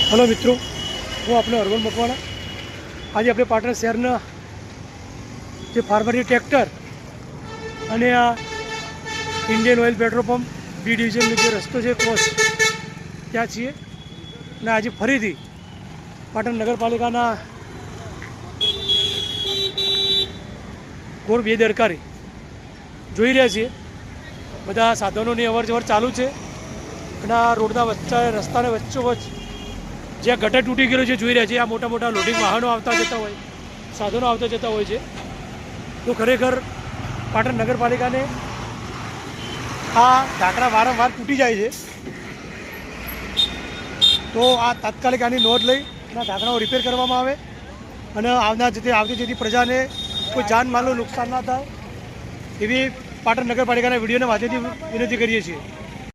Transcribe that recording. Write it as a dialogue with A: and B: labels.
A: Hello मित्रों, હું આપણે અરવલ મકવાણા। આજે આપણે પાટણ શહેરના જે ફાર્મરી ટ્રેક્ટર અને આ Indian oil petrol pump B ડિવિઝનનો જે રસ્તો છે ક્રોસ ત્યાં છીએ અને આજે ફરીથી પાટણ નગરપાલિકાના ઘોર બેદરકારી જોઈ રહ્યા છીએ। બધા સાધનોની અવરજવર ચાલુ છે અને આ રોડના વચ્ચે રસ્તાને વચ્ચોવચ્ચ જ્યાં ગટર તૂટી ગયેલો છે જોઈ રહ્યા છીએ। આ મોટા મોટા લોડિંગ વાહનો આવતા જતા હોય, સાધનો આવતા જતા હોય છે। તો ખરેખર પાટણ નગરપાલિકાને આ ઢાંકણા વારંવાર તૂટી જાય છે, તો આ તાત્કાલિક આની નોંધ લઈ અને ઢાંકણાઓ રિપેર કરવામાં આવે અને આવતી જતી પ્રજાને કોઈ જાનમાલનું નુકસાન ના થાય એવી પાટણ નગરપાલિકાના વિડીયોના માધ્યમથી વિનંતી કરીએ છીએ।